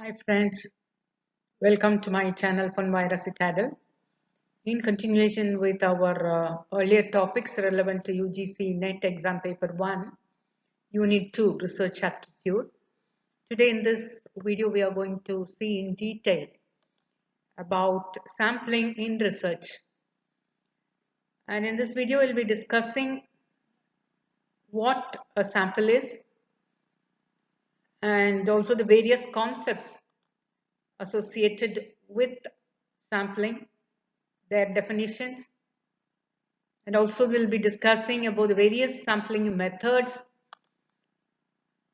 Hi friends, welcome to my channel Ponvaira Citadel. In continuation with our earlier topics relevant to UGC NET exam paper 1, unit 2 research aptitude. Today in this video we are going to see in detail about sampling in research. And in this video we'll be discussing what a sample is and also the various concepts associated with sampling, their definitions, and also we'll be discussing about the various sampling methods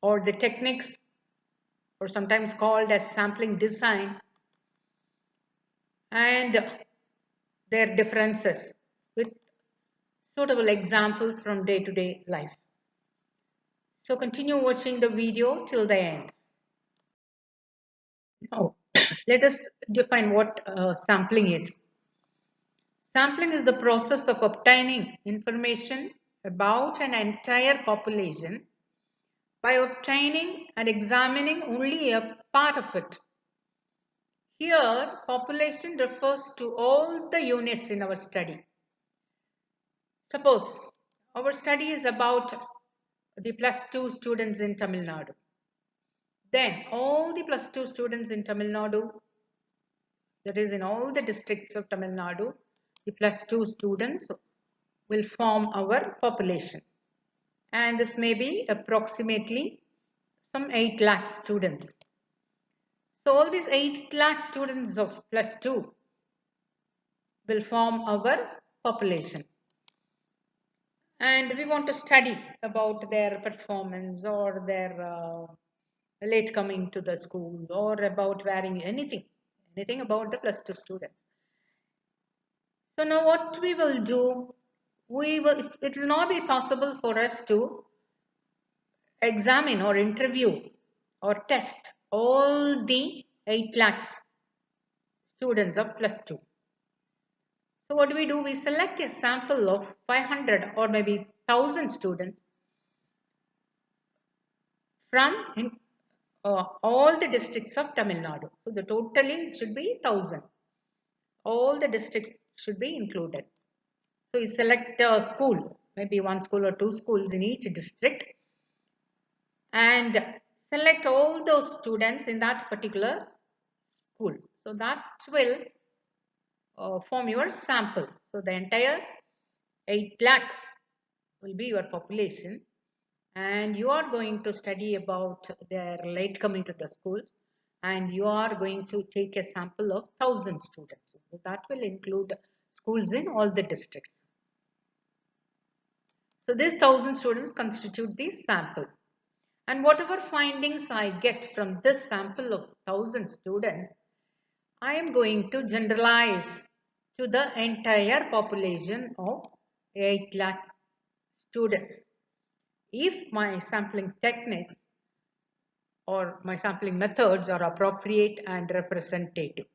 or the techniques, or sometimes called as sampling designs, and their differences with suitable examples from day-to-day life. So continue watching the video till the end. Now, let us define what sampling is. Sampling is the process of obtaining information about an entire population by obtaining and examining only a part of it. Here, population refers to all the units in our study. Suppose our study is about the +2 students in Tamil Nadu. Then all the +2 students in Tamil Nadu, that is in all the districts of Tamil Nadu, the +2 students will form our population. And this may be approximately some 8 lakh students. So all these 8 lakh students of +2 will form our population. And we want to study about their performance or their late coming to the school or about wearing anything about the +2 students. So now what we will do, it will not be possible for us to examine or interview or test all the 8 lakhs students of +2. So what do? We select a sample of 500 or maybe 1000 students from all the districts of Tamil Nadu. So the totally it should be 1000. All the districts should be included. So you select a school, maybe one school or two schools in each district, and select all those students in that particular school. So that will form your sample. So the entire 8 lakh will be your population, and you are going to study about their late coming to the schools, and you are going to take a sample of 1000 students. So that will include schools in all the districts. So these 1000 students constitute the sample, and whatever findings I get from this sample of 1000 students, I am going to generalize to the entire population of 8 lakh students. If my sampling techniques or my sampling methods are appropriate and representative.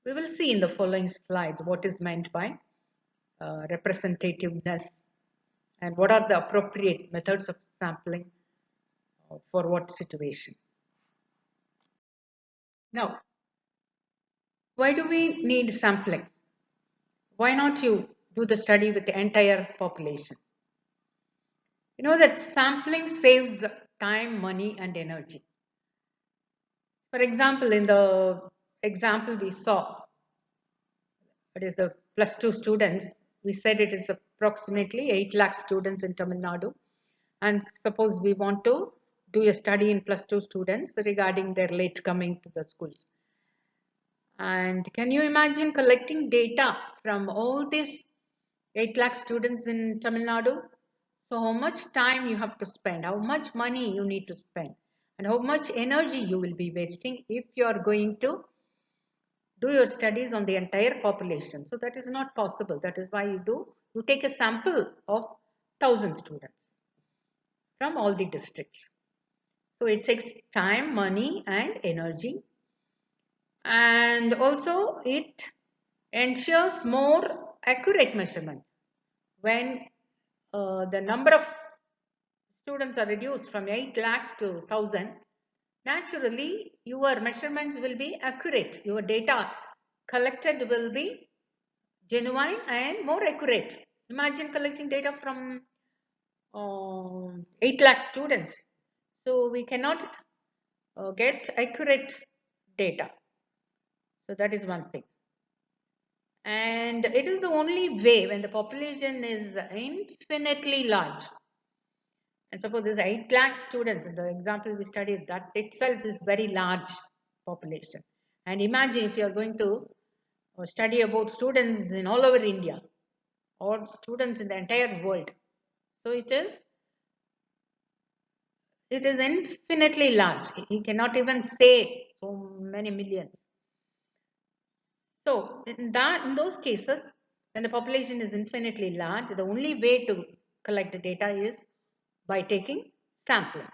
We will see in the following slides what is meant by representativeness and what are the appropriate methods of sampling for what situation. Now, why do we need sampling? Why not you do the study with the entire population? You know that sampling saves time, money and energy. For example, in the example we saw, it is the +2 students, we said it is approximately 8 lakh students in Tamil Nadu, and suppose we want to do a study in +2 students regarding their late coming to the schools. And can you imagine collecting data from all these 8 lakh students in Tamil Nadu? So how much time you have to spend, how much money you need to spend, and how much energy you will be wasting if you are going to do your studies on the entire population. So that is not possible. That is why you take a sample of 1000 students from all the districts. So it takes time, money and energy, and also it ensures more accurate measurements. When the number of students are reduced from 8 lakhs to 1000, naturally your measurements will be accurate. Your data collected will be genuine and more accurate. Imagine collecting data from 8 lakh students. So we cannot get accurate data. So that is one thing. And it is the only way when the population is infinitely large. And suppose there's 8 lakh students, in the example we studied, that itself is very large population. And imagine if you are going to study about students in all over India or students in the entire world. So it is infinitely large. You cannot even say so many millions. So in those cases, when the population is infinitely large, the only way to collect the data is by taking sampling.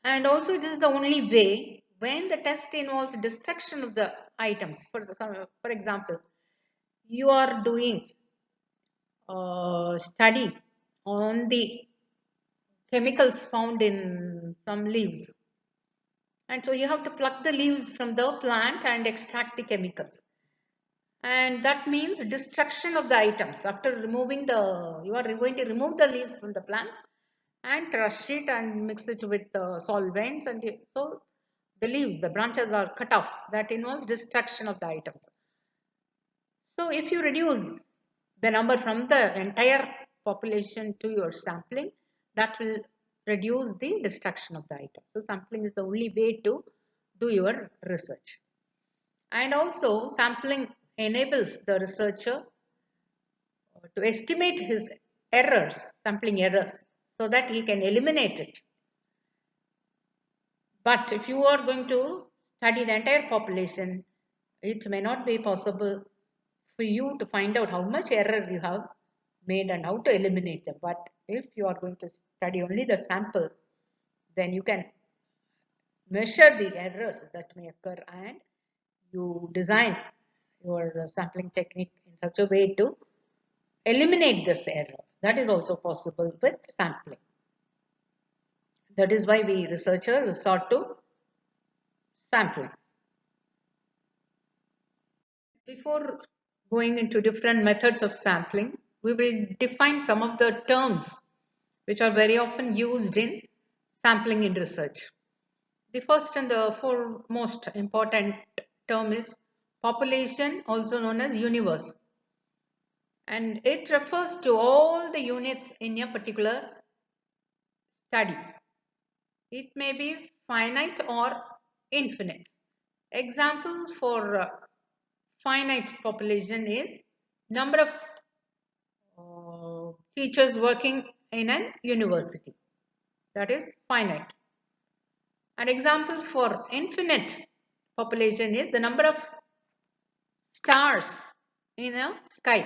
And also it is the only way when the test involves destruction of the items. For example, you are doing a study on the chemicals found in some leaves. And so you have to pluck the leaves from the plant and extract the chemicals. And that means destruction of the items. After removing you are going to remove the leaves from the plants and crush it and mix it with solvents. And so the leaves, the branches are cut off. That involves destruction of the items. So if you reduce the number from the entire population to your sampling, that will reduce the destruction of the item. So sampling is the only way to do your research. And also sampling enables the researcher to estimate his errors, sampling errors, so that he can eliminate it. But if you are going to study the entire population, it may not be possible for you to find out how much error you have made and how to eliminate them. But if you are going to study only the sample, then you can measure the errors that may occur and you design your sampling technique in such a way to eliminate this error. That is also possible with sampling. That is why we researchers resort to sampling. Before going into different methods of sampling, we will define some of the terms which are very often used in sampling in research. The first and the foremost important term is population, also known as universe. And it refers to all the units in a particular study. It may be finite or infinite. Example for finite population is number of teachers working in a university. That is finite. An example for infinite population is the number of stars in a sky.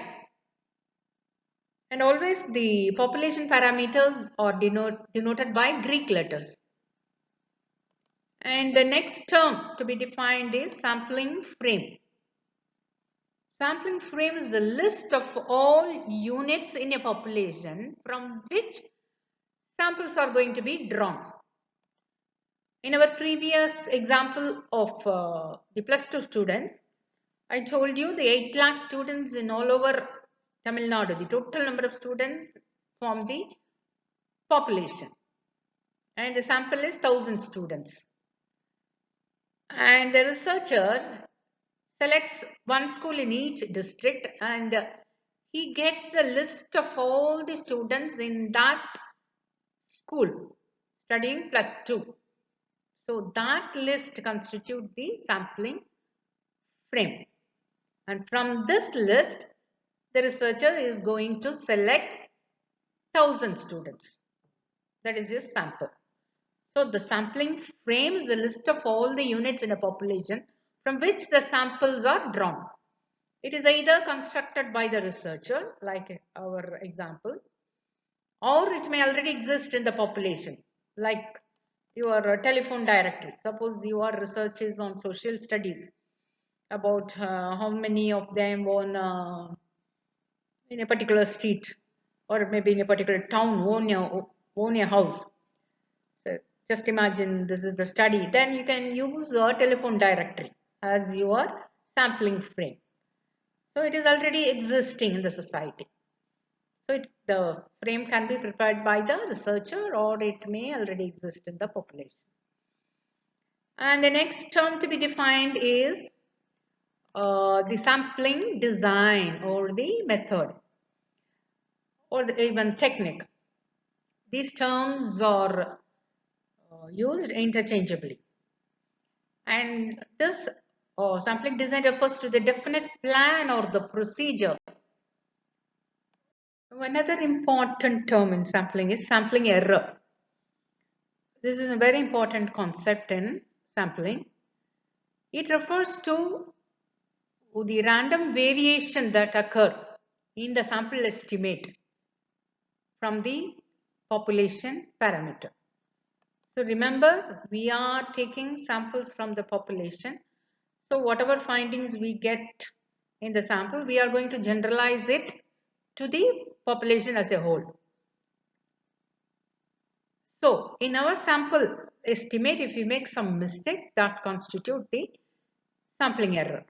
And always the population parameters are denoted by Greek letters. And the next term to be defined is sampling frame. Sampling frame is the list of all units in a population from which samples are going to be drawn. In our previous example of the plus 2 students, I told you the 8 lakh students in all over Tamil Nadu, the total number of students form the population. And the sample is 1000 students. And the researcher selects one school in each district and he gets the list of all the students in that school studying plus 2. So that list constitutes the sampling frame. And from this list, the researcher is going to select 1000 students. That is his sample. So the sampling frame is the list of all the units in a population from which the samples are drawn. It is either constructed by the researcher, like our example, or it may already exist in the population, like your telephone directory. Suppose your research is on social studies about how many of them in a particular street or maybe in a particular town own a house. So just imagine this is the study, then you can use a telephone directory as your sampling frame. So it is already existing in the society. So the frame can be prepared by the researcher or it may already exist in the population. And the next term to be defined is the sampling design or the method or even technique. These terms are used interchangeably. And this sampling design refers to the definite plan or the procedure. Another important term in sampling is sampling error. This is a very important concept in sampling. It refers to the random variation that occur in the sample estimate from the population parameter. So remember, we are taking samples from the population. So whatever findings we get in the sample, we are going to generalize it to the population as a whole. So in our sample estimate, if we make some mistake, that constitute the sampling error.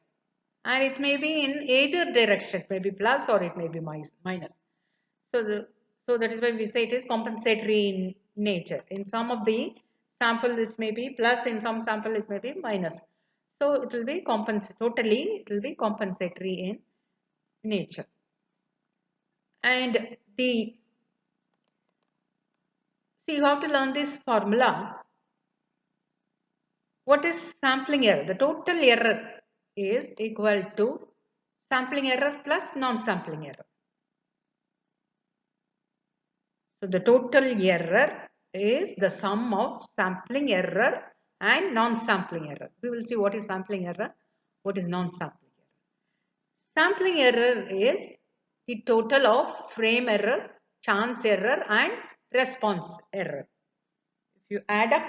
And it may be in either direction, maybe plus or it may be minus. So that is why we say it is compensatory in nature. In some of the sample it may be plus, in some sample it may be minus. So it will be totally it will be compensatory in nature. And you have to learn this formula. What is sampling error? The total error is equal to sampling error plus non-sampling error. So the total error is the sum of sampling error and non-sampling error. We will see what is sampling error, what is non-sampling error. Sampling error is the total of frame error, chance error and response error. If you add up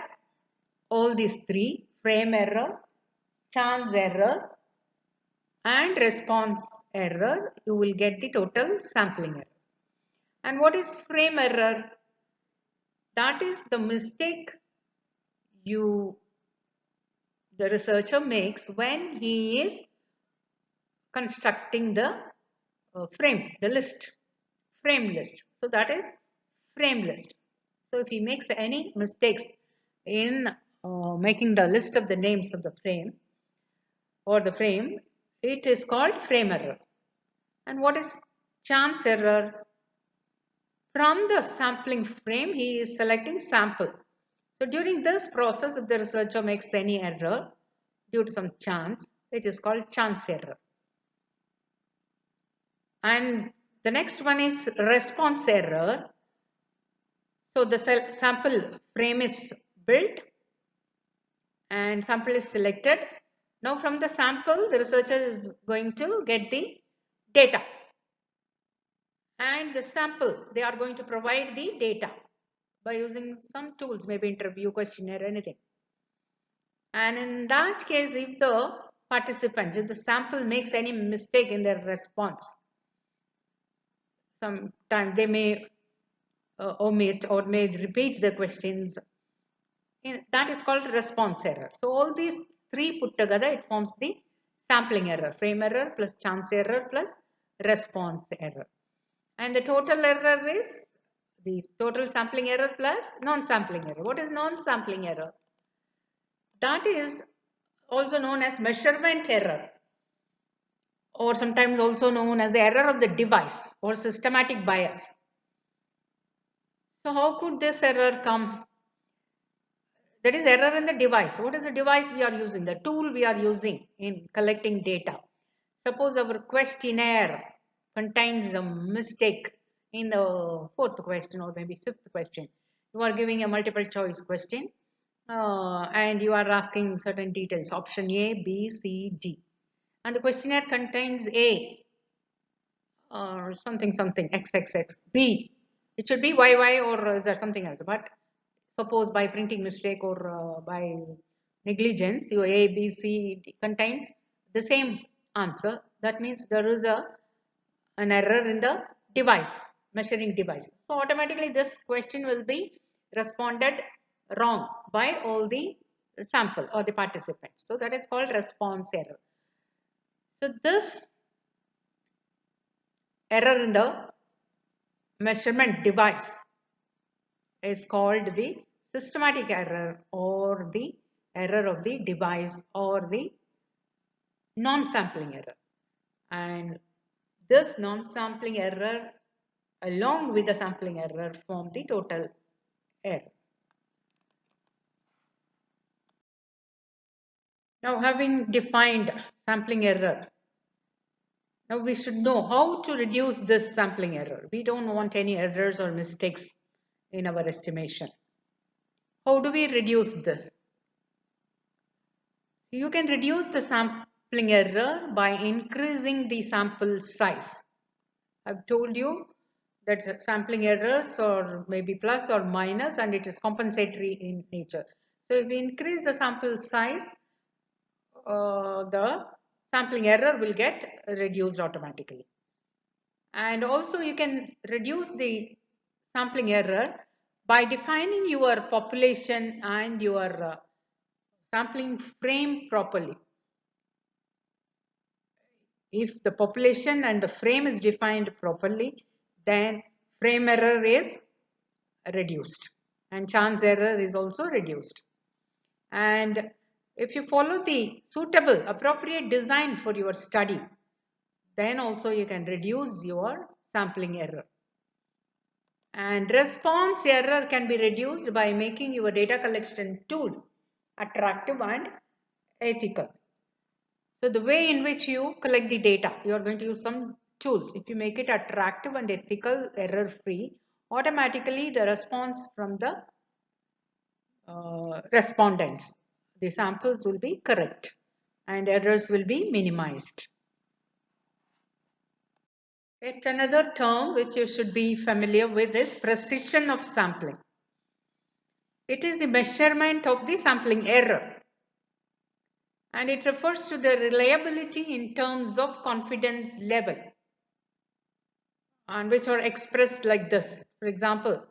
all these three, frame error, chance error and response error, you will get the total sampling error. And what is frame error? That is the mistake the researcher makes when he is constructing the frame list. So that is frame list. So if he makes any mistakes in making the list of the names of the frame or the frame, it is called frame error. And what is chance error? From the sampling frame, he is selecting sample. So during this process, if the researcher makes any error due to some chance, it is called chance error. And the next one is response error. So the sample frame is built and sample is selected. Now from the sample, the researcher is going to get the data. And the sample, they are going to provide the data by using some tools, maybe interview, questionnaire, anything. And in that case, if the participants, if the sample makes any mistake in their response, sometimes they may omit or may repeat the questions. That is called response error. So all these three put together, it forms the sampling error, frame error plus chance error plus response error. And the total error is the total sampling error plus non-sampling error. What is non-sampling error? That is also known as measurement error, or sometimes also known as the error of the device or systematic bias. So how could this error come? That is error in the device. What is the device we are using? The tool we are using in collecting data. Suppose our questionnaire contains a mistake in the fourth question or maybe fifth question. You are giving a multiple choice question and you are asking certain details, option A, B, C, D. And the questionnaire contains A or something, XXX, B. It should be YY or is there something else? But suppose by printing mistake or by negligence, your A, B, C contains the same answer. That means there is an error in the device, measuring device. So automatically this question will be responded wrong by all the sample or the participants. So that is called response error. So this error in the measurement device is called the systematic error or the error of the device or the non-sampling error. And this non-sampling error along with the sampling error form the total error. Now, having defined sampling error, now we should know how to reduce this sampling error. We don't want any errors or mistakes in our estimation. How do we reduce this? You can reduce the sampling error by increasing the sample size. I've told you that sampling errors or maybe plus or minus, and it is compensatory in nature. So if we increase the sample size, the sampling error will get reduced automatically. And also you can reduce the sampling error by defining your population and your sampling frame properly. If the population and the frame is defined properly, then frame error is reduced and chance error is also reduced. And if you follow the suitable appropriate design for your study, then also you can reduce your sampling error. And response error can be reduced by making your data collection tool attractive and ethical. So the way in which you collect the data, you are going to use some tools. If you make it attractive and ethical, error free, automatically the response from the respondents, the samples will be correct and errors will be minimized. Yet another term which you should be familiar with is precision of sampling. It is the measurement of the sampling error, and it refers to the reliability in terms of confidence level, and which are expressed like this. For example,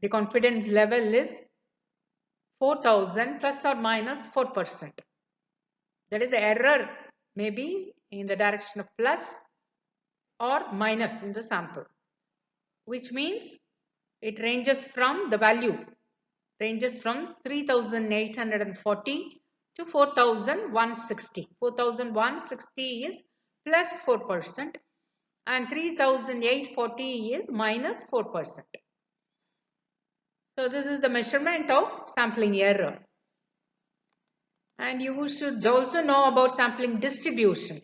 the confidence level is 4000 plus or minus 4%. That is, the error may be in the direction of plus or minus in the sample, which means it ranges from the value ranges from 3840 to 4160. 4160 is plus 4% and 3840 is minus 4%. So this is the measurement of sampling error. And you should also know about sampling distribution.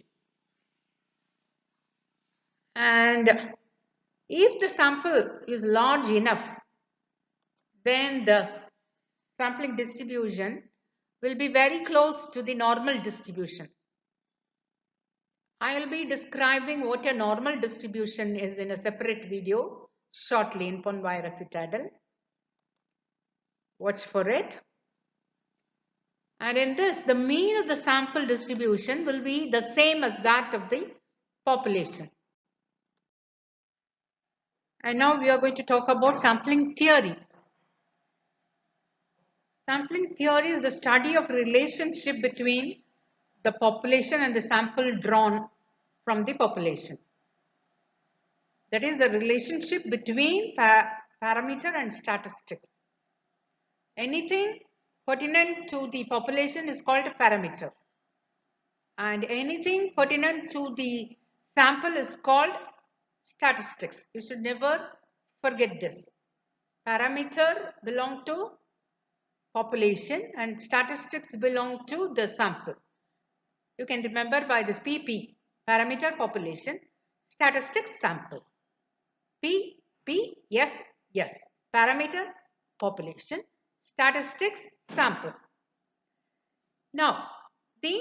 And if the sample is large enough, then the sampling distribution will be very close to the normal distribution. I will be describing what a normal distribution is in a separate video shortly in Ponvira Citadel. Watch for it. And in this, the mean of the sample distribution will be the same as that of the population. And now we are going to talk about sampling theory. Sampling theory is the study of relationship between the population and the sample drawn from the population. That is the relationship between parameter and statistics. Anything pertinent to the population is called a parameter, and anything pertinent to the sample is called statistics. You should never forget this. Parameter belong to population and statistics belong to the sample. You can remember by this PP, parameter population, statistics sample. P, yes, parameter population, statistics sample. Now, the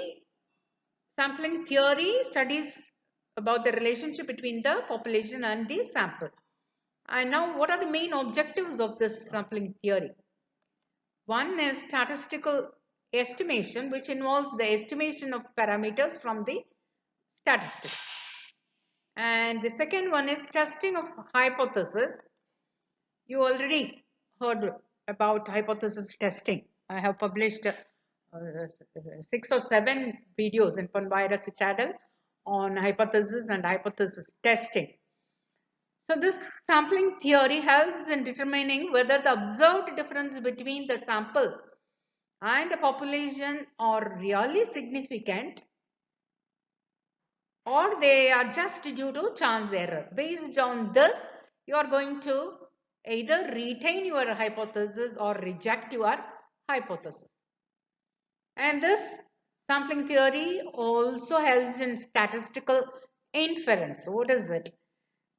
sampling theory studies about the relationship between the population and the sample. And now, what are the main objectives of this sampling theory? One is statistical estimation, which involves the estimation of parameters from the statistics. And the second one is testing of hypothesis. You already heard about hypothesis testing. I have published 6 or 7 videos in Panvira Citadel on hypothesis and hypothesis testing. So this sampling theory helps in determining whether the observed difference between the sample and the population are really significant or they are just due to chance error. Based on this, you are going to either retain your hypothesis or reject your hypothesis. And this sampling theory also helps in statistical inference. What is it?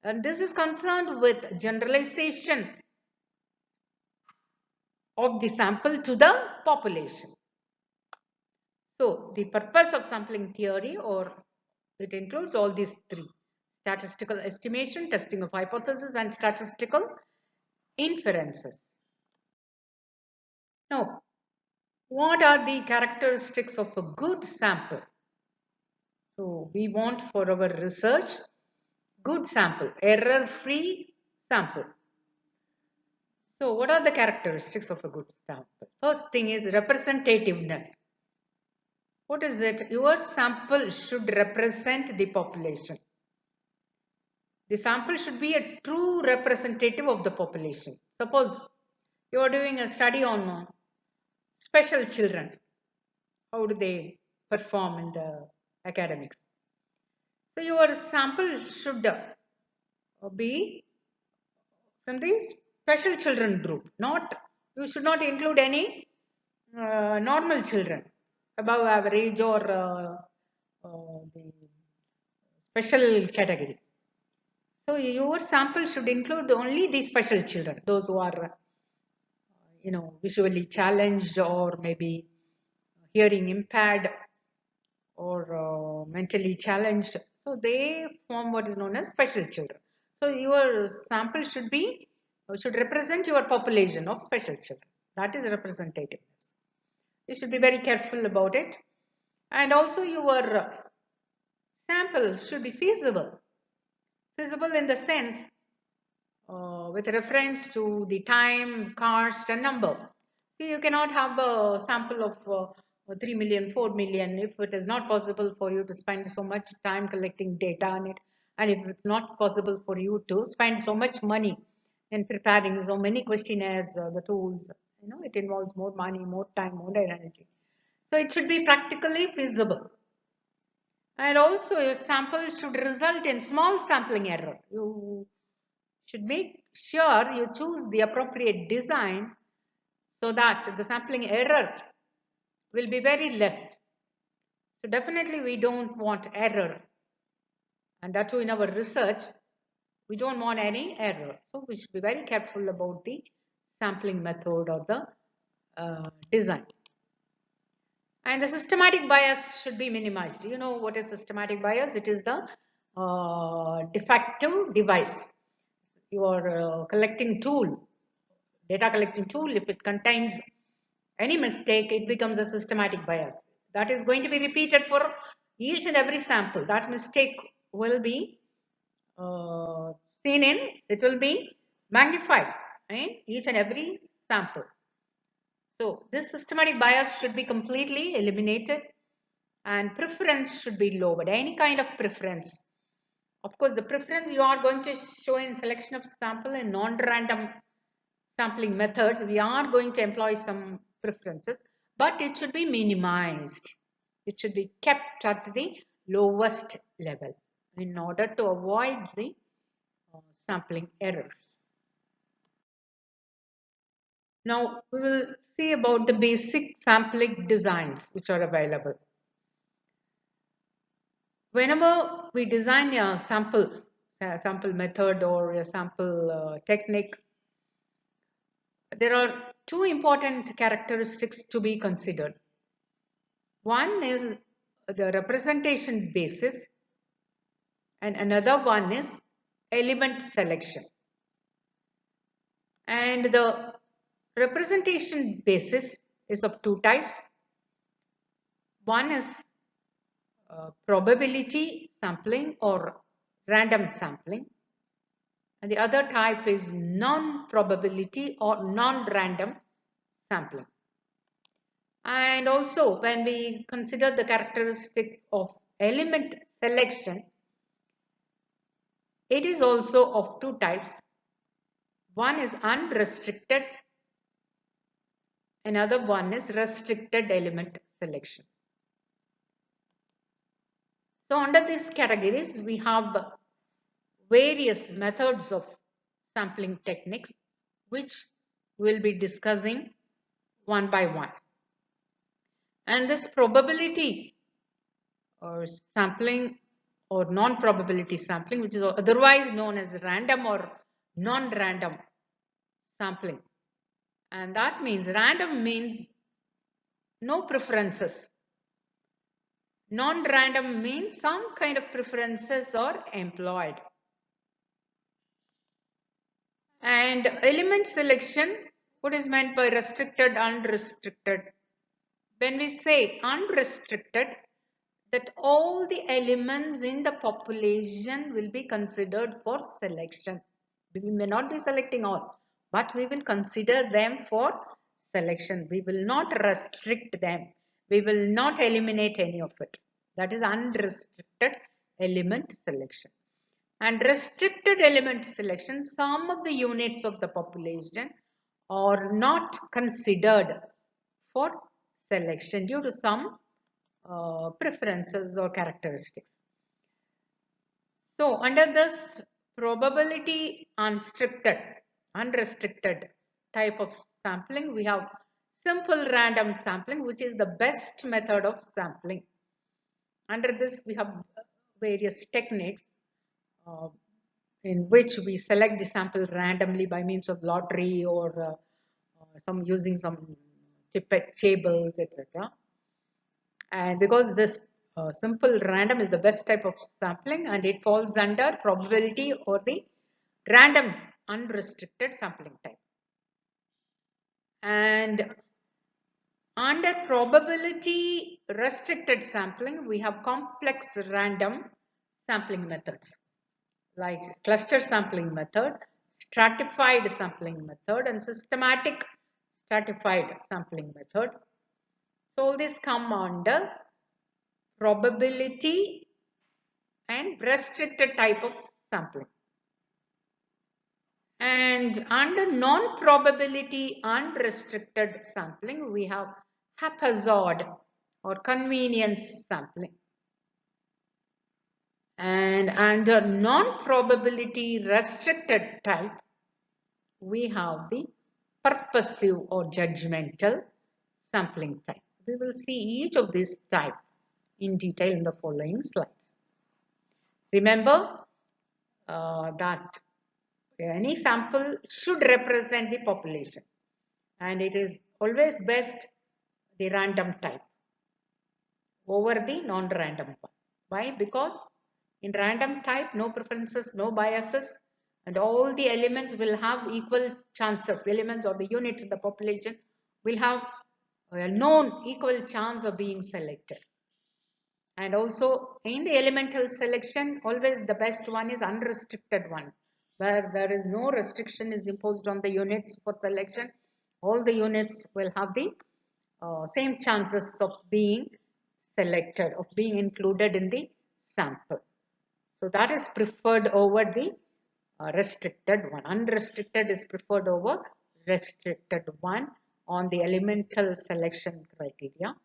And this is concerned with generalization of the sample to the population. So the purpose of sampling theory, or it includes all these three: statistical estimation, testing of hypothesis, and statistical inferences. Now, what are the characteristics of a good sample? So we want for our research good sample, error-free sample. So what are the characteristics of a good sample? First thing is representativeness. What is it? Your sample should represent the population. The sample should be a true representative of the population. Suppose you are doing a study on special children. How do they perform in the academics? So your sample should be from the special children group. You should not include any normal children above average or the special category. So your sample should include only the special children, those who are visually challenged or maybe hearing impaired or mentally challenged. So they form what is known as special children. So your sample should represent your population of special children. That is representativeness. You should be very careful about it. And also your sample should be feasible. Feasible in the sense with reference to the time, cost and number. See, you cannot have a sample of 3 million, 4 million if it is not possible for you to spend so much time collecting data on it, and if it's not possible for you to spend so much money in preparing so many questionnaires, the tools, it involves more money, more time, more energy. So it should be practically feasible. And also your sample should result in small sampling error. You should make sure you choose the appropriate design so that the sampling error will be very less. So definitely we don't want error, and that too in our research we don't want any error. So we should be very careful about the sampling method or the design. And the systematic bias should be minimized. You know what is systematic bias? It is the defective device. Your collecting tool, data collecting tool, if it contains any mistake, it becomes a systematic bias. That is going to be repeated for each and every sample. That mistake will be it will be magnified in each and every sample. So this systematic bias should be completely eliminated and preference should be lowered. Any kind of preference. Of course, the preference you are going to show in selection of sample in non-random sampling methods, we are going to employ some preferences, but it should be minimized. It should be kept at the lowest level in order to avoid the sampling errors. Now we will see about the basic sampling designs which are available. Whenever we design a sample method or a sample technique, there are two important characteristics to be considered. One is the representation basis and another one is element selection. And the representation basis is of two types. One is probability sampling or random sampling, and the other type is non-probability or non-random sampling. And also, when we consider the characteristics of element selection, it is also of two types. One is unrestricted, another one is restricted element selection. So under these categories, we have various methods of sampling techniques, which we'll be discussing one by one. And this probability or sampling or non-probability sampling, which is otherwise known as random or non-random sampling. And that means random means no preferences. Non-random means some kind of preferences are employed. And element selection, what is meant by restricted, unrestricted? When we say unrestricted, that all the elements in the population will be considered for selection. We may not be selecting all, but we will consider them for selection. We will not restrict them. We will not eliminate any of it. That is unrestricted element selection. And restricted element selection, some of the units of the population are not considered for selection due to some preferences or characteristics. So under this probability unrestricted type of sampling, we have simple random sampling, which is the best method of sampling. Under this, we have various techniques in which we select the sample randomly by means of lottery or some using some pipette tables, etc. And because this simple random is the best type of sampling and it falls under probability or the random unrestricted sampling type. And under probability restricted sampling, we have complex random sampling methods like cluster sampling method, stratified sampling method, and systematic stratified sampling method. So this come under probability and restricted type of sampling. And under non-probability unrestricted sampling, we have haphazard or convenience sampling. And under non-probability restricted type, we have the purposive or judgmental sampling type. We will see each of these types in detail in the following slides. Remember that any sample should represent the population, and it is always best the random type over the non-random one. Why? Because in random type, no preferences, no biases, and all the elements will have equal chances. Elements or the units in the population will have a known equal chance of being selected. And also in the elemental selection, always the best one is unrestricted one, where there is no restriction is imposed on the units for selection. All the units will have the same chances of being selected, of being included in the sample. So that is preferred over the restricted one. Unrestricted is preferred over restricted one on the elemental selection criteria.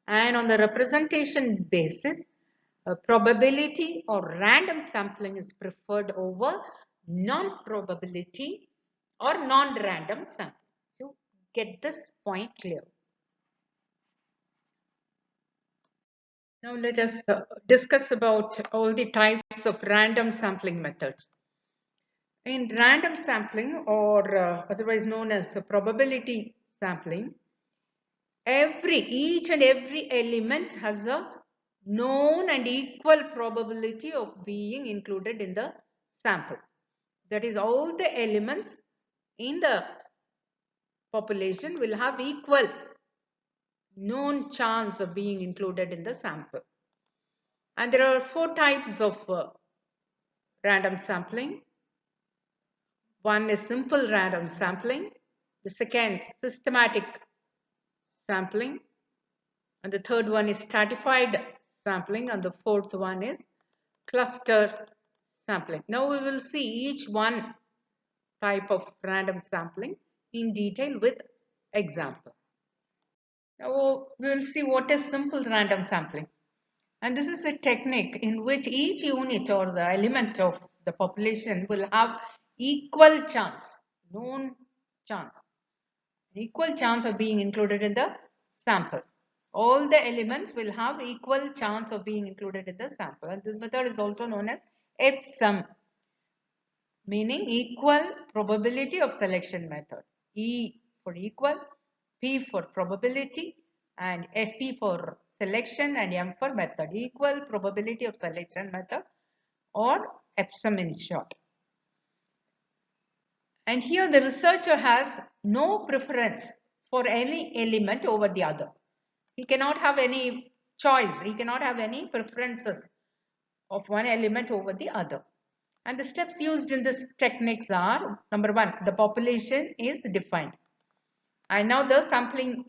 And on the representation basis, probability or random sampling is preferred over non-probability or non-random sampling. You get this point clear. Now let us discuss about all the types of random sampling methods. In random sampling, or otherwise known as probability sampling, each and every element has a known and equal probability of being included in the sample. That is, all the elements in the population will have equal known chance of being included in the sample. And there are four types of random sampling. One is simple random sampling, the second systematic sampling, and the third one is stratified sampling, and the fourth one is cluster sampling. Now we will see each one type of random sampling in detail with example. Now we will see what is simple random sampling. And this is a technique in which each unit or the element of the population will have equal chance, known chance, equal chance of being included in the sample. All the elements will have equal chance of being included in the sample. And this method is also known as EPSUM, meaning equal probability of selection method. E for equal, P for probability, and SE for selection, and M for method. Equal probability of selection method, or EPSUM in short. And here the researcher has no preference for any element over the other. He cannot have any choice. He cannot have any preferences of one element over the other. And the steps used in this techniques are, number one, the population is defined. And now the sampling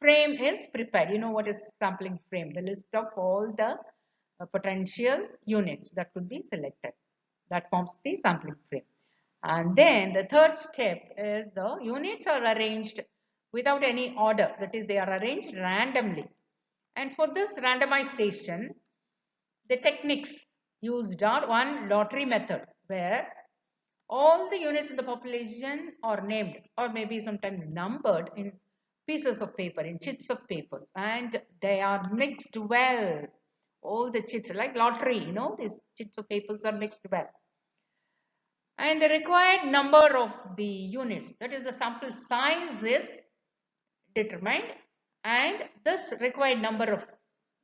frame is prepared. You know what is sampling frame? The list of all the potential units that could be selected. That forms the sampling frame. And then the third step is the units are arranged without any order. That is, they are arranged randomly. And for this randomization, the techniques used are one, lottery method, where all the units in the population are named or maybe sometimes numbered in pieces of paper, in chits of papers, and they are mixed well. All the chits, like lottery, you know, these chits of papers are mixed well. And the required number of the units, that is the sample size, is determined, and this required number of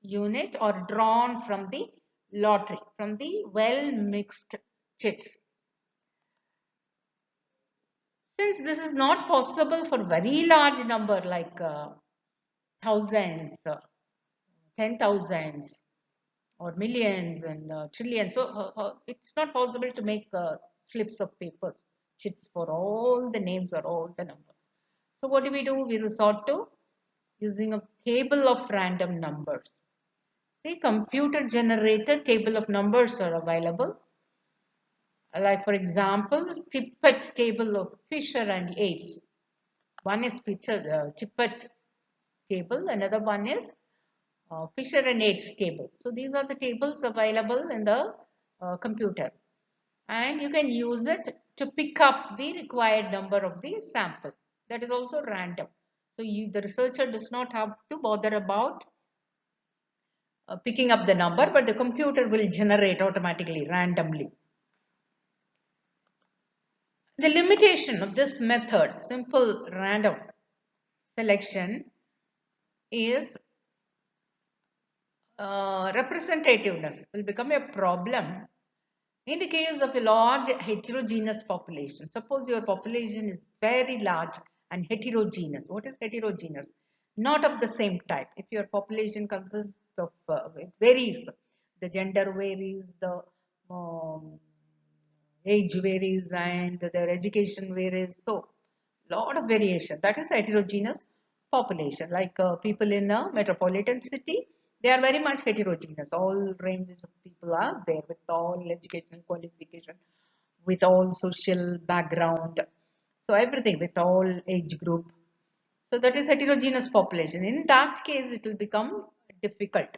units are drawn from the lottery, from the well mixed chits. Since this is not possible for very large number like thousands, 10,000s, or millions and trillions, so it's not possible to make slips of papers, chits for all the names or all the numbers. So what do? We resort to using a table of random numbers. See, computer generated table of numbers are available. Like for example, Tippett table of Fisher and Yates. One is Tippett table, another one is Fisher and Yates table. So these are the tables available in the computer, and you can use it to pick up the required number of the sample. That is also random. So the researcher does not have to bother about picking up the number, but the computer will generate automatically, randomly. The limitation of this method, simple random selection, is representativeness will become a problem in the case of a large heterogeneous population. Suppose your population is very large and heterogeneous. What is heterogeneous? Not of the same type. If your population consists of, it varies, the gender varies, the age varies, and their education varies. So, lot of variation. That is heterogeneous population. Like people in a metropolitan city, they are very much heterogeneous. All ranges of people are there with all educational qualification, with all social background. So everything with all age group. So that is heterogeneous population. In that case, it will become difficult.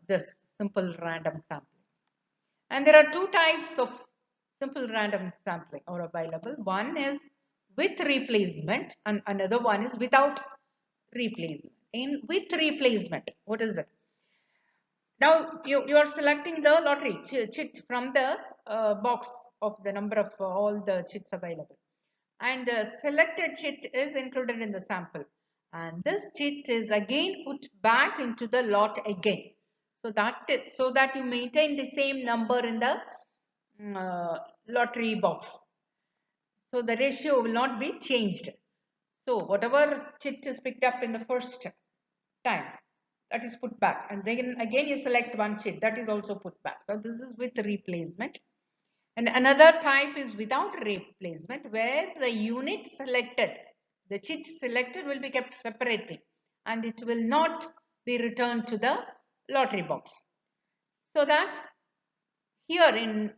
This simple random sampling. And there are two types of simple random sampling are available. One is with replacement and another one is without replacement. In with replacement, what is it? Now you are selecting the lottery chit from the box of the number of all the chits available. And the selected chit is included in the sample. And this chit is again put back into the lot again. So that you maintain the same number in the lottery box. So the ratio will not be changed. So whatever chit is picked up in the first time, that is put back, and then again you select one chit, that is also put back. So this is with replacement. And another type is without replacement, where the unit selected, the chit selected will be kept separately and it will not be returned to the lottery box. So that here in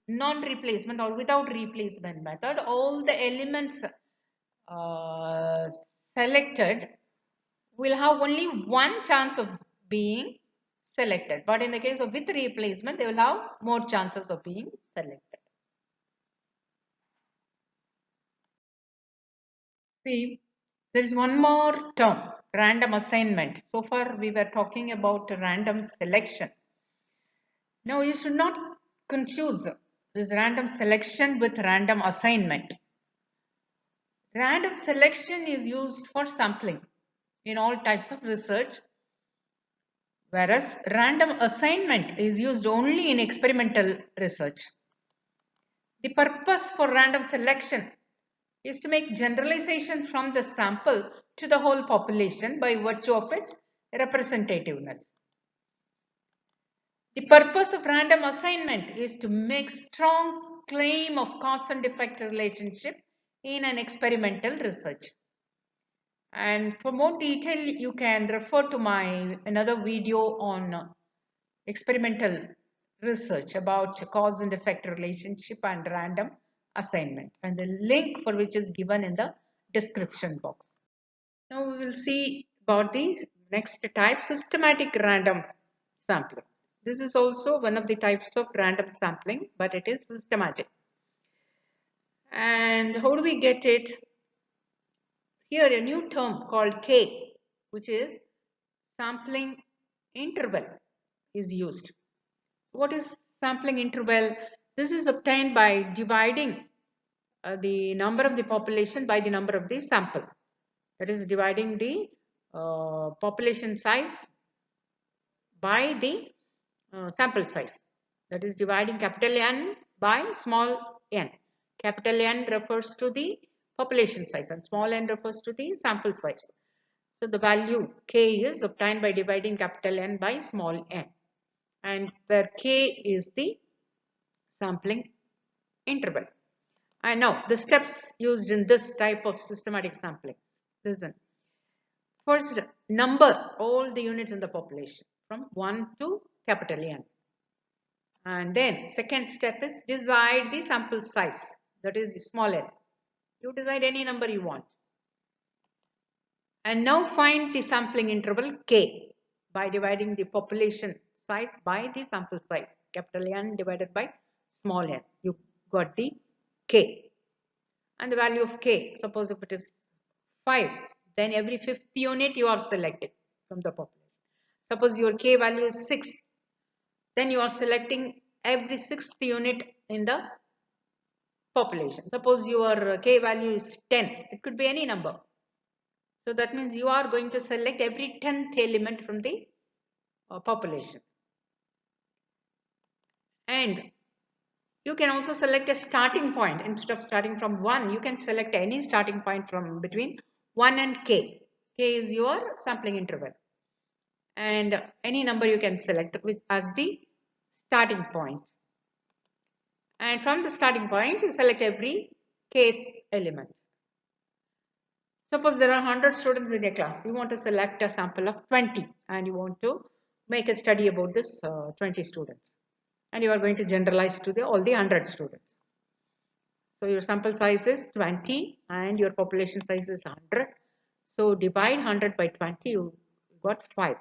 non-replacement or without replacement method, all the elements uh, selected will have only one chance of being selected. But in the case of with replacement, they will have more chances of being selected. See, there is one more term, random assignment. So far, we were talking about random selection. Now, you should not confuse this random selection with random assignment. Random selection is used for sampling in all types of research, whereas random assignment is used only in experimental research. The purpose for random selection is to make generalization from the sample to the whole population by virtue of its representativeness. The purpose of random assignment is to make strong claim of cause and effect relationship in an experimental research. And for more detail, you can refer to my another video on experimental research about cause and effect relationship and random assignment, and the link for which is given in the description box. Now we will see about the next type, systematic random sampling. This is also one of the types of random sampling, but it is systematic. And how do we get it? Here a new term called K, which is sampling interval, is used. What is sampling interval? This is obtained by dividing the number of the population by the number of the sample. That is dividing the population size by the sample size. That is dividing capital N by small n. Capital N refers to the population size and small n refers to the sample size. So the value K is obtained by dividing capital N by small n, and where K is the sampling interval. And now the steps used in this type of systematic sampling. Listen. First, number all the units in the population from 1 to capital N. And then second step is decide the sample size, that is small n. You decide any number you want. And now find the sampling interval K by dividing the population size by the sample size, capital N divided by small n. You got the K. And the value of K, suppose if it is 5, then every fifth unit you are selected from the population. Suppose your K value is 6, then you are selecting every sixth unit in the population. Suppose your K value is 10, it could be any number. So that means you are going to select every 10th element from the population. And you can also select a starting point. Instead of starting from 1, you can select any starting point from between 1 and K. K is your sampling interval. And any number you can select as the starting point. And from the starting point, you select every Kth element. Suppose there are 100 students in a class. You want to select a sample of 20 and you want to make a study about this 20 students. And you are going to generalize to all the 100 students. So your sample size is 20 and your population size is 100. So divide 100 by 20, you got 5.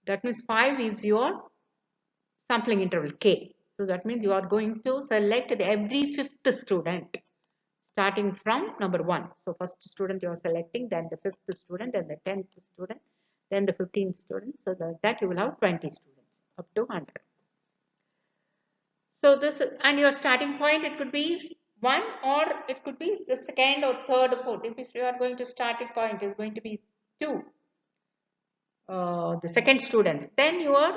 That means 5 is your sampling interval K. So that means you are going to select every fifth student starting from number 1. So first student you are selecting, then the fifth student, then the 10th student, then the 15th student. So that you will have 20 students up to 100. So this, and your starting point, it could be 1 or it could be the second or third or fourth. If you are going to starting point is going to be 2, the second student, then your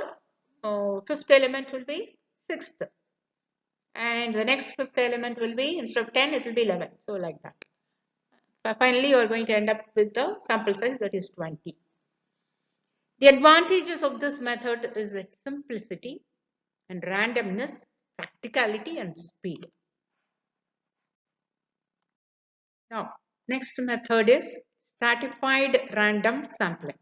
fifth element will be 6th. And the next fifth element will be, instead of 10, it will be 11. So like that. Finally, you are going to end up with the sample size that is 20. The advantages of this method is its simplicity and randomness practicality and speed. Now, next method is stratified random sampling.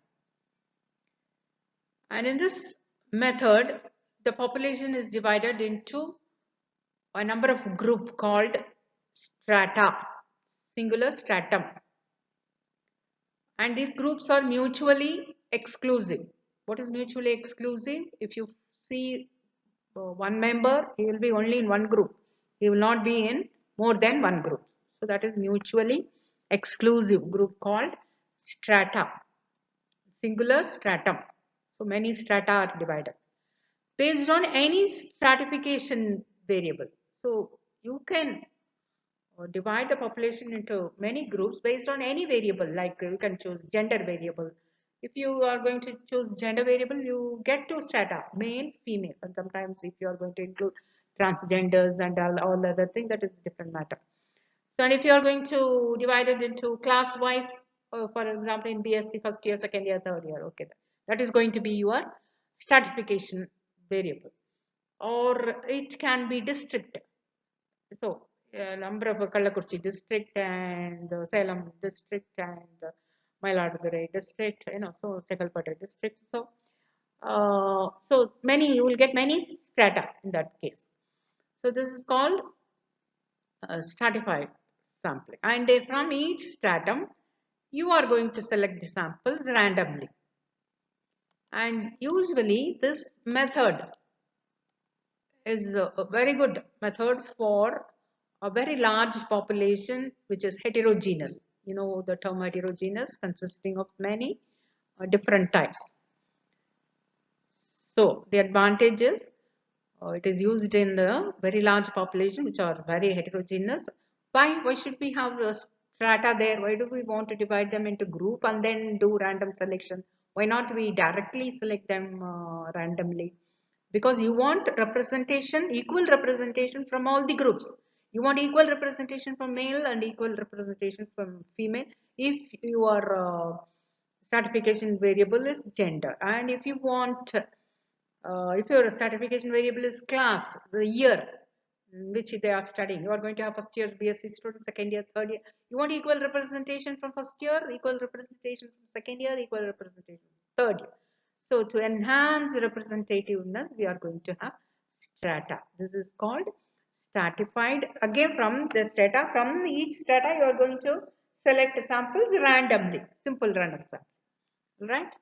And in this method, the population is divided into a number of group called strata, singular stratum. And these groups are mutually exclusive. What is mutually exclusive? If you see one member, he will be only in one group. He will not be in more than one group. So that is mutually exclusive group called strata, singular stratum. So many strata are divided based on any stratification variable. So you can divide the population into many groups based on any variable, like you can choose gender variable. If you are going to choose gender variable, you get two strata, male, female, and sometimes if you are going to include transgenders and all other things, that is a different matter. So, and if you are going to divide it into class wise, for example, in BSc first year, second year, third year, okay, that is going to be your stratification variable, or it can be district. So, a number of Kallakurichi district and Salem district and Mayiladuthurai district, so Sekalpata district. So many, you will get many strata in that case. So this is called stratified sampling. And from each stratum, you are going to select the samples randomly. And usually this method is a very good method for a very large population which is heterogeneous. You know the term heterogeneous, consisting of many different types. So the advantage is it is used in the very large population which are very heterogeneous. Why should we have a strata there? Why do we want to divide them into group and then do random selection? Why not we directly select them randomly? Because you want representation, equal representation from all the groups. You want equal representation from male and equal representation from female if your stratification variable is gender. And if you want if your stratification variable is class, the year in which they are studying, you are going to have first year BSc students, second year, third year. You want equal representation from first year, equal representation from second year, equal representation from third year. So to enhance representativeness, we are going to have strata. This is called stratified. Again, from the strata, from each strata, you are going to select samples randomly, simple random sample. Right?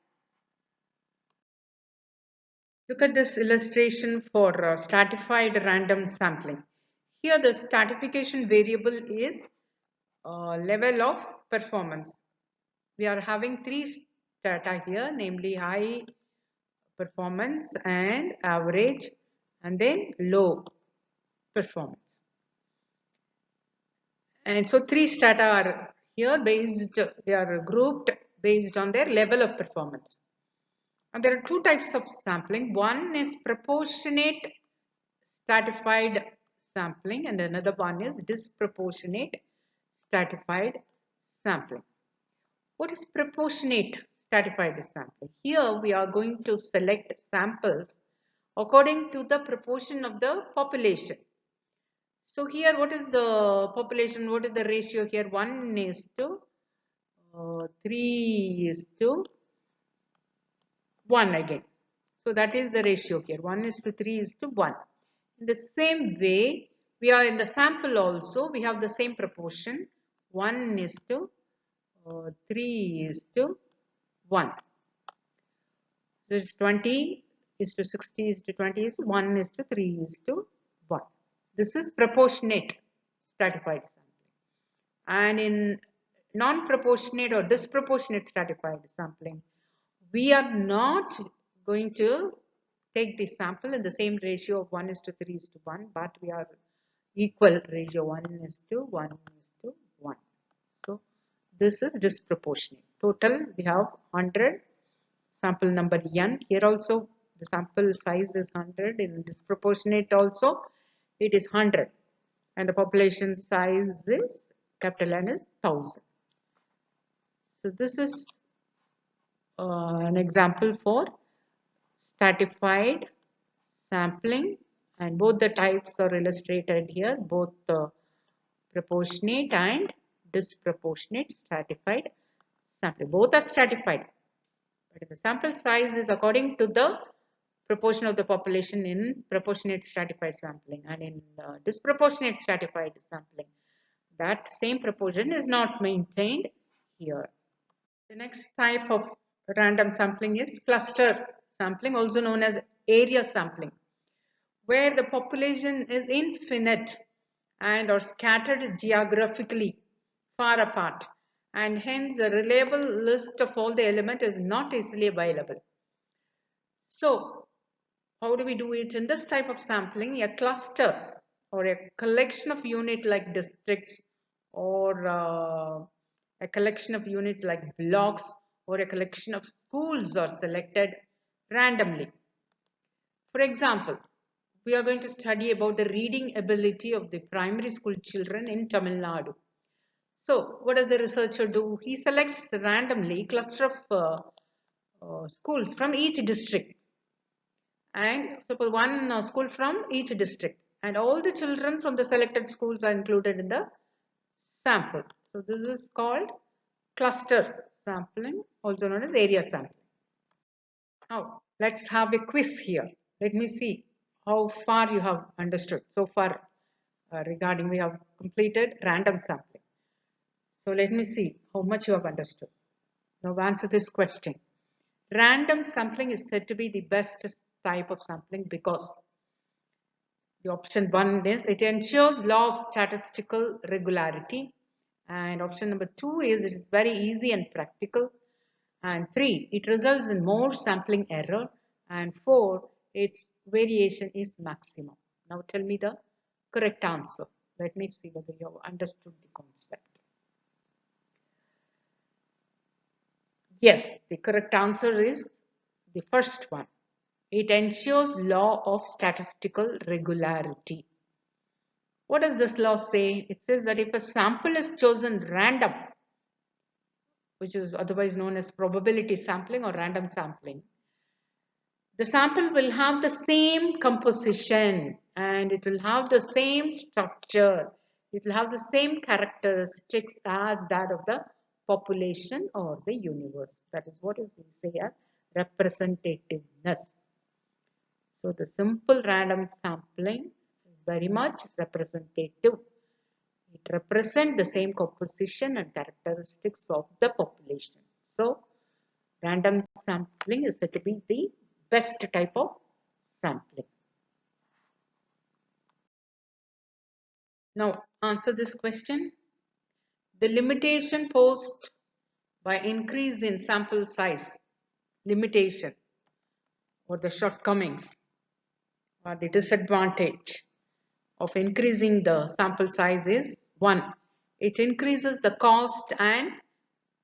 Look at this illustration for stratified random sampling. Here the stratification variable is level of performance. We are having three strata here, namely high performance and average and then low performance. And so three strata are here they are grouped based on their level of performance. And there are two types of sampling. One is proportionate stratified sampling and another one is disproportionate stratified sampling. What is proportionate stratified sampling? Here we are going to select samples according to the proportion of the population. So here what is the population, what is the ratio here? 1 is to 3 is to 1 again. So that is the ratio here, 1 is to 3 is to 1. In the same way, we are in the sample also, we have the same proportion, 1 is to 3 is to 1. So it's 20 is to 60 is to 20 is 1 is to 3 is to 1. This is proportionate stratified sampling. And in non-proportionate or disproportionate stratified sampling, we are not going to take the sample in the same ratio of 1 is to 3 is to 1, but we are equal ratio 1 is to 1 is to 1. So this is disproportionate. Total we have 100, sample number n. Here also the sample size is 100. In disproportionate also it is 100 and the population size is capital N is 1000. So this is an example for stratified sampling And both the types are illustrated here, both proportionate and disproportionate stratified sampling. Both are stratified, but the sample size is according to the proportion of the population in proportionate stratified sampling, and in disproportionate stratified sampling, that same proportion is not maintained here. The next type of random sampling is cluster sampling, also known as area sampling, where the population is infinite and are scattered geographically far apart, and hence a reliable list of all the elements is not easily available. So how do we do it in this type of sampling? A cluster or a collection of units like districts, or a collection of units like blocks, or a collection of schools are selected randomly. For example, we are going to study about the reading ability of the primary school children in Tamil Nadu. So what does the researcher do? He selects randomly cluster of schools from each district, and suppose one school from each district, and all the children from the selected schools are included in the sample. So this is called cluster sampling, also known as area sampling. Now let's have a quiz here. Let me see how far you have understood so far regarding we have completed random sampling. So let me see how much you have understood. Now answer this question. Random sampling is said to be the best type of sampling because the option 1 is it ensures law of statistical regularity, and option number 2 is it is very easy and practical, and 3 it results in more sampling error, and 4 its variation is maximum. Now tell me the correct answer. Let me see whether you have understood the concept. Yes, the correct answer is the first one. It ensures law of statistical regularity. What does this law say? It says that if a sample is chosen random, which is otherwise known as probability sampling or random sampling, the sample will have the same composition and it will have the same structure. It will have the same characteristics as that of the population or the universe. That is what we say as representativeness. So the simple random sampling is very much representative. It represents the same composition and characteristics of the population. So random sampling is said to be the best type of sampling. Now answer this question. The limitation posed by increase in sample size, limitation or the shortcomings or the disadvantage of increasing the sample size is 1. It increases the cost and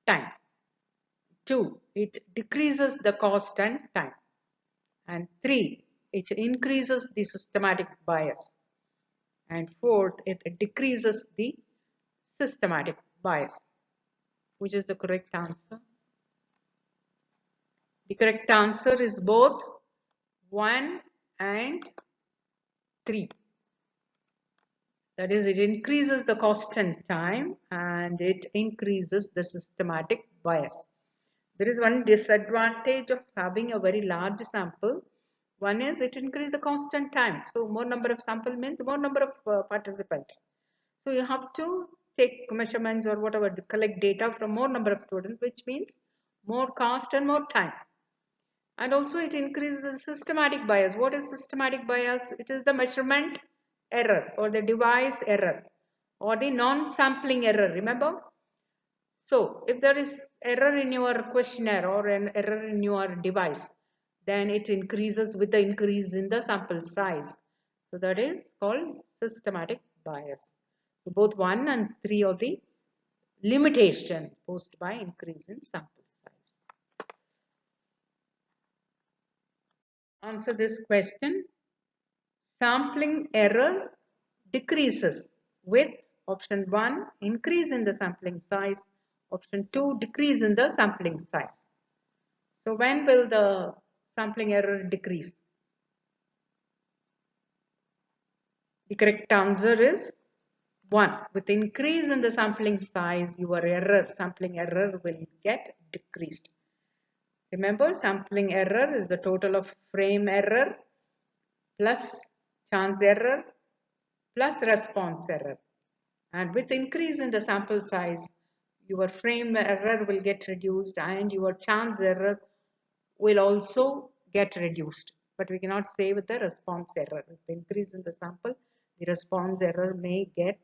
time. 2. It decreases the cost and time. And 3. It increases the systematic bias. And 4. It decreases the systematic bias. Which is the correct answer? The correct answer is both 1 and 3. That is, it increases the cost and time and it increases the systematic bias. There is one disadvantage of having a very large sample. One is it increases the cost and time. So more number of sample means more number of participants. So you have to take measurements or whatever, collect data from more number of students, which means more cost and more time. And also it increases the systematic bias. What is systematic bias? It is the measurement error or the device error or the non-sampling error, remember? So if there is error in your questionnaire or an error in your device, then it increases with the increase in the sample size. So that is called systematic bias. So both 1 and 3 are the limitation posed by increase in sample size. Answer this question. Sampling error decreases with option 1 increase in the sampling size, option 2 decrease in the sampling size. So when will the sampling error decrease? The correct answer is 1. With increase in the sampling size, your sampling error will get decreased. Remember, sampling error is the total of frame error plus chance error plus response error. And with increase in the sample size, your frame error will get reduced and your chance error will also get reduced. But we cannot say with the response error. With the increase in the sample, the response error may get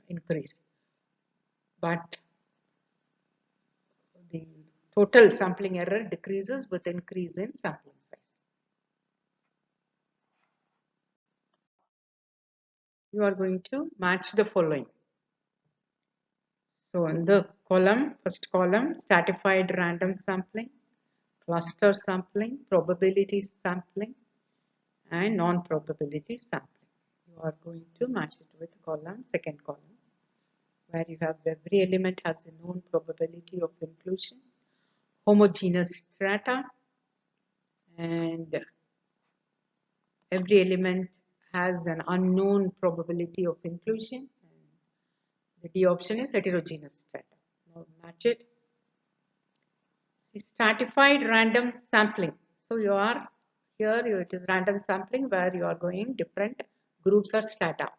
increased. But the total sampling error decreases with increase in sampling size. You are going to match the following. So in the column, first column, stratified random sampling, cluster sampling, probability sampling, and non-probability sampling. You are going to match it with column, second column, where you have every element has a known probability of inclusion, homogeneous strata, and every element has an unknown probability of inclusion. The D option is heterogeneous strata. Now match it. Stratified random sampling. So you are here, it is random sampling where you are going different groups or strata.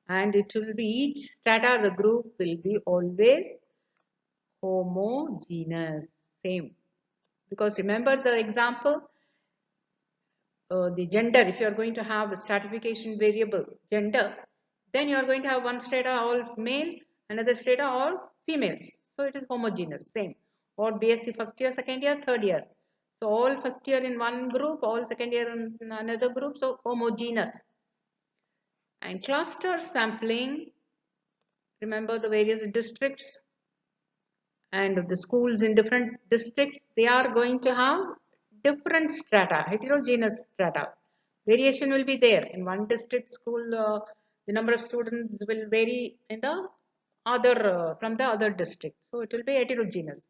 And it will be each strata, the group will be always homogeneous, same. Because remember the example, the gender, if you are going to have a stratification variable, gender, then you are going to have one strata all male, another strata all females. So it is homogeneous, same. Or BSc first year, second year, third year. So all first year in one group, all second year in another group, so homogeneous. And cluster sampling, remember the various districts and the schools in different districts, they are going to have different strata, heterogeneous strata. Variation will be there. In one district school, the number of students will vary in the other from the other district. So it will be heterogeneous.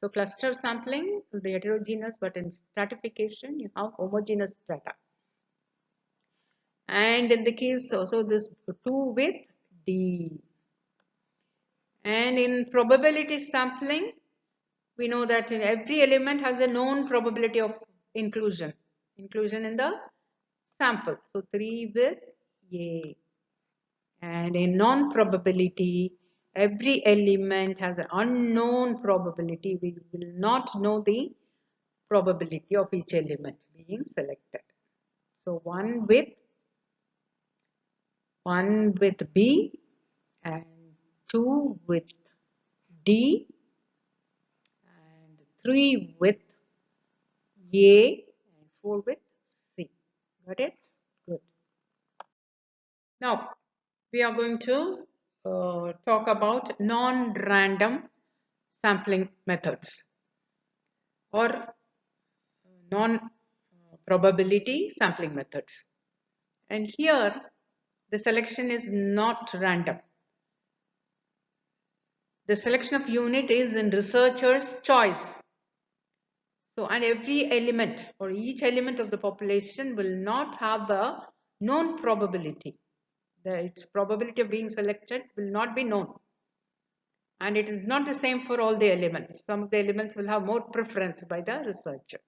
So cluster sampling will be heterogeneous, but in stratification you have homogeneous strata. And in the case also this 2 with D. And in probability sampling, we know that in every element has a known probability of inclusion in the sample. So 3 with A. And in non-probability, every element has an unknown probability. We will not know the probability of each element being selected. So 1 with B and 2 with D and 3 with A and 4 with C. Got it? Good. Now, we are going to talk about non-random sampling methods or non-probability sampling methods. And here, the selection is not random. The selection of unit is in researcher's choice. So, and every element or each element of the population will not have a known probability. Its probability of being selected will not be known. And it is not the same for all the elements. Some of the elements will have more preference by the researcher.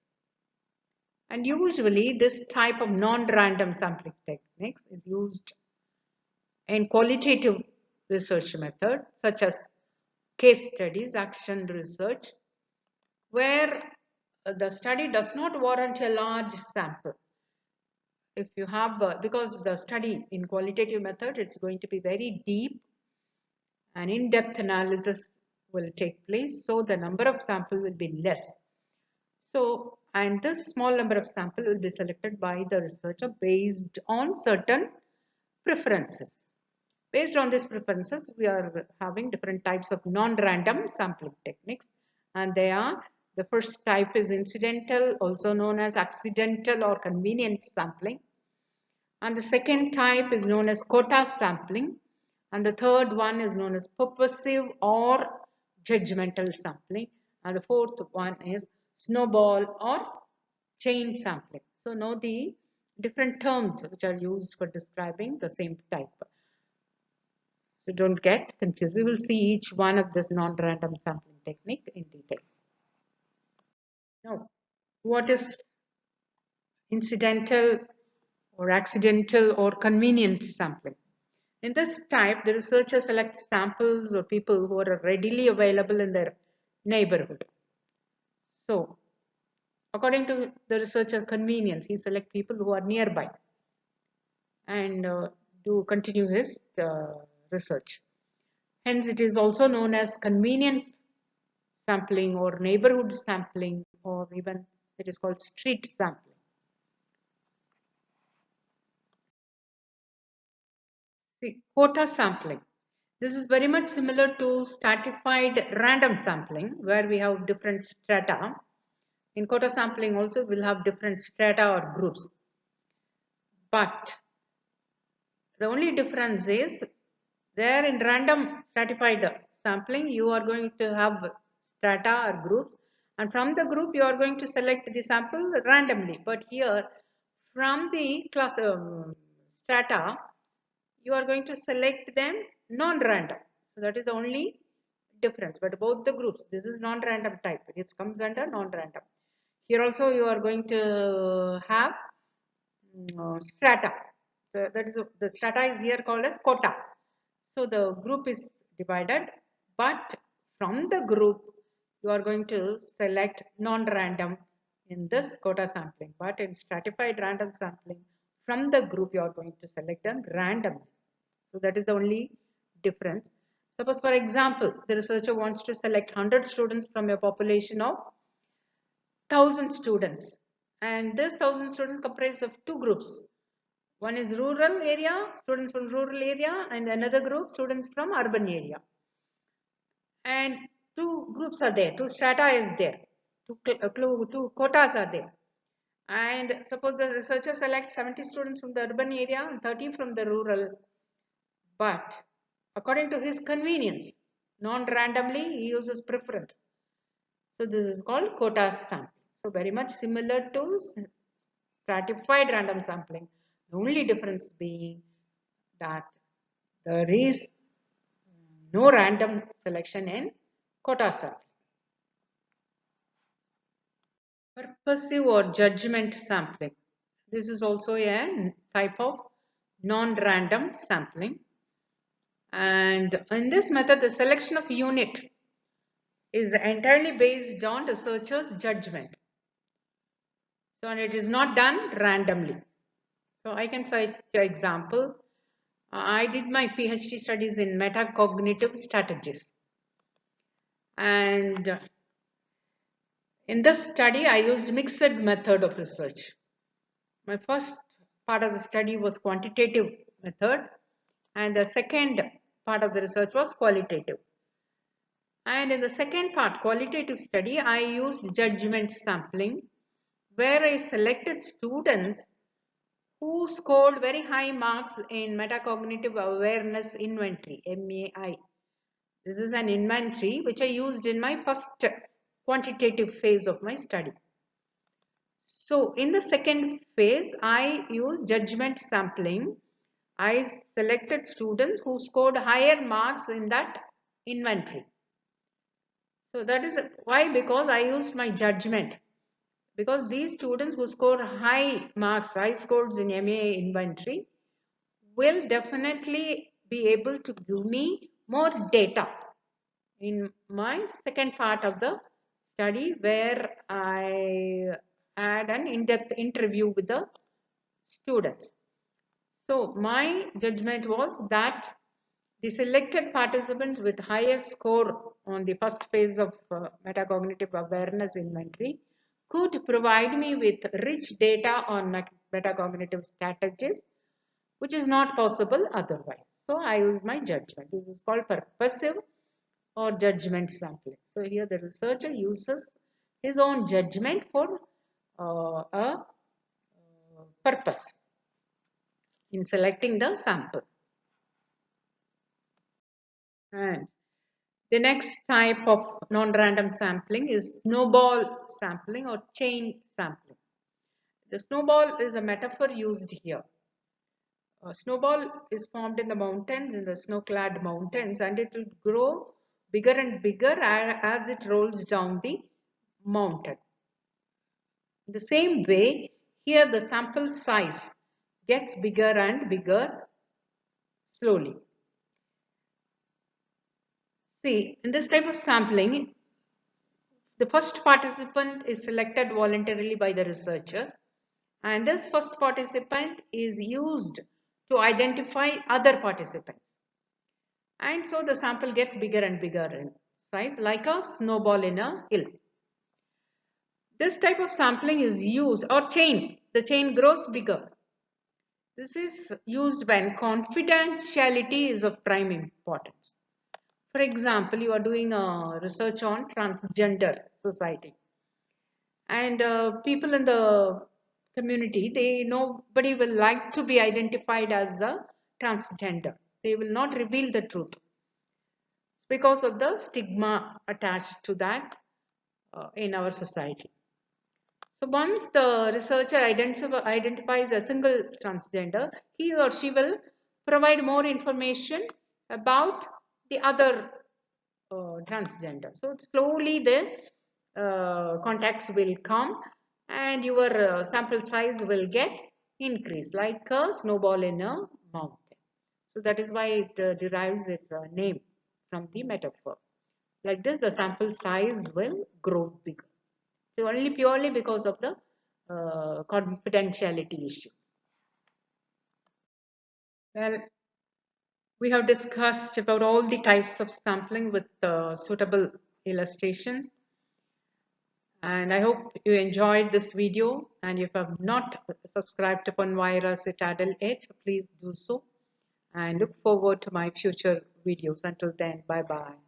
And usually this type of non-random sampling techniques is used in qualitative research method such as case studies, action research, where the study does not warrant a large sample. If you have, because the study in qualitative method, it's going to be very deep and in-depth analysis will take place. So the number of sample will be less. So, and this small number of sample will be selected by the researcher based on certain preferences. Based on these preferences, we are having different types of non-random sampling techniques, and they are, the first type is incidental, also known as accidental or convenient sampling, and the second type is known as quota sampling, and the third one is known as purposive or judgmental sampling, and the fourth one is snowball or chain sampling. So know the different terms which are used for describing the same type. So don't get confused. We will see each one of this non-random sampling technique in detail. Now, what is incidental or accidental or convenient sampling? In this type, the researcher selects samples or people who are readily available in their neighborhood. So, according to the researcher convenience, he selects people who are nearby and do continue his research. Hence, it is also known as convenient sampling or neighborhood sampling, or even it is called street sampling. See, quota sampling. This is very much similar to stratified random sampling, where we have different strata. In quota sampling also we'll have different strata or groups. But the only difference is there in random stratified sampling, you are going to have strata or groups, and from the group you are going to select the sample randomly. But here from the class strata, you are going to select them non-random. So that is the only difference. But both the groups, this is non-random type. It comes under non-random. Here also you are going to have strata. So that is the strata is here called as quota. So the group is divided, but from the group you are going to select non-random in this quota sampling. But in stratified random sampling, from the group you are going to select them randomly. So that is the only difference. Suppose for example, the researcher wants to select 100 students from a population of 1000 students, and this 1000 students comprise of two groups. One is rural area, students from rural area, and another group, students from urban area. And two groups are there, two strata is there, two quotas are there. And suppose the researcher selects 70 students from the urban area and 30 from the rural, but according to his convenience, non-randomly, he uses preference. So this is called quota sampling. So very much similar to stratified random sampling. The only difference being that there is no random selection in quota sampling. Purposive or judgment sampling. This is also a type of non-random sampling. And in this method, the selection of unit is entirely based on researcher's judgment. So, and it is not done randomly. So, I can cite an example. I did my PhD studies in metacognitive strategies. And in this study, I used mixed method of research. My first part of the study was quantitative method, and the second part of the research was qualitative. And in the second part, qualitative study, I used judgment sampling, where I selected students who scored very high marks in metacognitive awareness inventory, MAI. This is an inventory which I used in my first quantitative phase of my study. So in the second phase, I used judgment sampling. I selected students who scored higher marks in that inventory. So that is why, because I used my judgment. Because these students who score high marks, high scores in MA inventory, will definitely be able to give me more data in my second part of the study, where I had an in-depth interview with the students. So my judgment was that the selected participants with higher score on the first phase of metacognitive awareness inventory could provide me with rich data on metacognitive strategies, which is not possible otherwise. So I use my judgment. This is called purposive or judgment sampling. So here the researcher uses his own judgment for a purpose in selecting the sample. And the next type of non-random sampling is snowball sampling or chain sampling. The snowball is a metaphor used here. A snowball is formed in the mountains, in the snow-clad mountains, and it will grow bigger and bigger as it rolls down the mountain. In the same way, here the sample size gets bigger and bigger slowly. See, in this type of sampling, the first participant is selected voluntarily by the researcher, and this first participant is used to identify other participants. And so the sample gets bigger and bigger in size, like a snowball in a hill. This type of sampling is used, or chain, the chain grows bigger. This is used when confidentiality is of prime importance. For example, you are doing a research on transgender society, and people in the community, nobody will like to be identified as a transgender. They will not reveal the truth because of the stigma attached to that in our society. So once the researcher identifies a single transgender, he or she will provide more information about the other transgender. So slowly the contacts will come and your sample size will get increased like a snowball in a mountain. So that is why it derives its name from the metaphor. Like this, the sample size will grow bigger. So only purely because of the confidentiality issue. Well, we have discussed about all the types of sampling with suitable illustration. And I hope you enjoyed this video. And if you have not subscribed to Panvaira Citadel yet, please do so. And look forward to my future videos. Until then, bye-bye.